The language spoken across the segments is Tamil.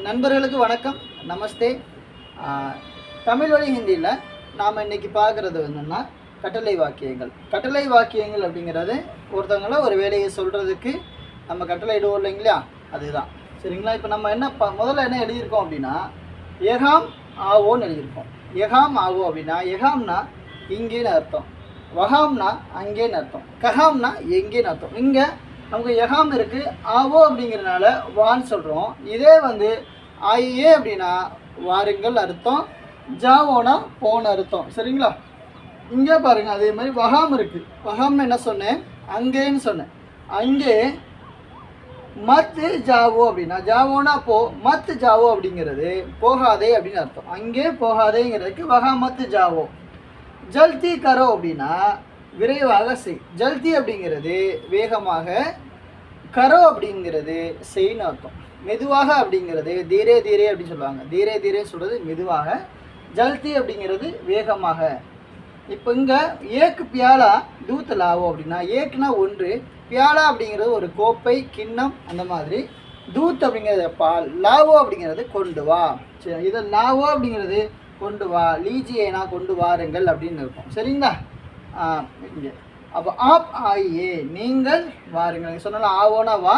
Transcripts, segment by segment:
நண்பர்களுக்கு வணக்கம், நமஸ்தே. தமிழ் வழி ஹிந்தியில் நாம் இன்றைக்கி பார்க்குறது என்னென்னா கட்டளை வாக்கியங்கள். கட்டளை வாக்கியங்கள் அப்படிங்கிறது ஒருத்தவங்கள ஒரு வேலையை சொல்கிறதுக்கு நம்ம கட்டளை இடுவோம் இல்லைங்களா, அதுதான் சரிங்களா. இப்போ நம்ம என்ன முதல்ல என்ன எழுதியிருக்கோம் அப்படின்னா எகாம் ஆவோன்னு எழுதியிருக்கோம். எகாம் ஆவோ அப்படின்னா எகாம்னா இங்கேன்னு அர்த்தம், வகாம்னா அங்கேன்னு அர்த்தம், கஹாம்னா எங்கேன்னு அர்த்தம். இங்கே நமக்கு எகாம் இருக்குது, ஆவோ அப்படிங்கிறதுனால வான்னு சொல்கிறோம். இதே ஆயே அப்படின்னா வாருங்கள் அர்த்தம், ஜாவோனா போன அர்த்தம் சரிங்களா. இங்கே பாருங்கள், அதே மாதிரி வகாம் இருக்குது. வகாம்னு என்ன சொன்னேன், அங்கேன்னு சொன்னேன். அங்கே மத்து ஜாவோ அப்படின்னா ஜாவோனா போ, மத்து ஜாவோ அப்படிங்கிறது போகாதே அப்படின்னு அர்த்தம். அங்கே போகாதேங்கிறதுக்கு வகாமத்து ஜாவோ. ஜல்தி கரோ அப்படின்னா விரைவாக செய். ஜல்தி அப்படிங்கிறது வேகமாக, கரோ அப்படிங்கிறது செய்ன்னு அர்த்தம். மெதுவாக அப்படிங்கிறது தீரே தீரே அப்படின்னு சொல்லுவாங்க. தீரே தீரே சொல்கிறது மெதுவாக, ஜல்தி அப்படிங்கிறது வேகமாக. இப்போ இங்கே ஏக்கு பியாலா தூத் லாவோ அப்படின்னா ஏக்குனா ஒன்று, பியாலா அப்படிங்கிறது ஒரு கோப்பை கிண்ணம் அந்த மாதிரி, தூத் அப்படிங்கிறது பால், லாவோ அப்படிங்கிறது கொண்டு வா. சரி, இதை லாவோ அப்படிங்கிறது கொண்டு வா, லீஜியேனா கொண்டு வாருங்கள் அப்படின்னு இருக்கும் சரிங்களா. இங்கே அப்போ ஆப் ஆயே நீங்கள் வாருங்கள் சொன்னாலும் ஆவோனா வா,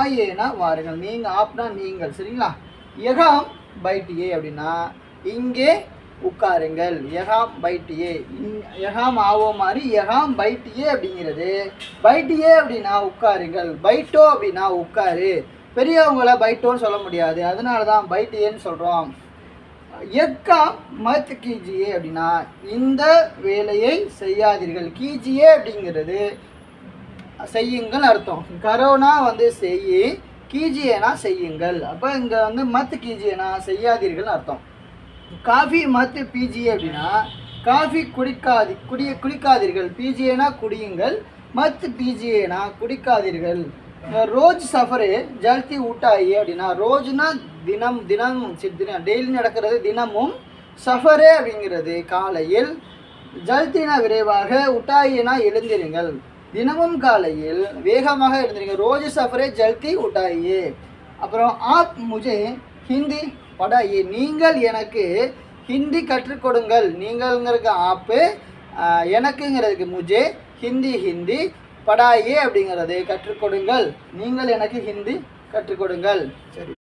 ஆயேனா வாருங்கள், நீங்கள் ஆப்னா நீங்கள் சரிங்களா. எகாம் பைட்டியே அப்படின்னா இங்கே உட்காருங்கள், எகாம் பைட்டியே. எகாம் ஆவோ மாதிரி எகாம் பைட்டியே அப்படிங்கிறது, பைட்டியே அப்படின்னா உட்காருங்கள், பைட்டோ அப்படின்னா உட்காரு. பெரியவங்களை பைட்டோன்னு சொல்ல முடியாது, அதனால தான் பைட்டியேன்னு சொல்கிறோம். எக்கா மத் கீஜியே அப்படின்னா இந்த வேலையை செய்யாதீர்கள். கீஜியே அப்படிங்கிறது செய்யுங்கள் அர்த்தம். கரோனா செய்யி, கீஜியேனா செய்யுங்கள். அப்போ இங்கே மத் கீஜியேனா செய்யாதீர்கள் அர்த்தம். காஃபி மத் பீஜியே அப்படின்னா காஃபி குடிக்காதீர்கள், பீஜியேனா குடியுங்கள், மத் பீஜியேனா குடிக்காதீர்கள். ரோஜ் சஃபரே ஜல்தி ஊட்டாயி அப்படின்னா ரோஜ்னா தினம், தினம் டெய்லி நடக்கிறது தினமும், சஃபரே அப்படிங்கிறது காலையில், ஜல்தினா விரைவாக, உட்டாயினா எழுந்திருங்கள், தினமும் காலையில் வேகமாக எழுந்திருங்க. ரோஜ் சஃபரே ஜல்தி உட்டாயே. அப்புறம் ஆப் முஜே ஹிந்தி படாயே, நீங்கள் எனக்கு ஹிந்தி கற்றுக் கொடுங்கள். நீங்கள்ங்கிறதுக்கு ஆப்பு, எனக்குங்கிறதுக்கு முஜே, ஹிந்தி படாயே அப்படிங்கிறது கற்றுக் கொடுங்கள், நீங்கள் எனக்கு ஹிந்தி கற்றுக் கொடுங்கள். சரி.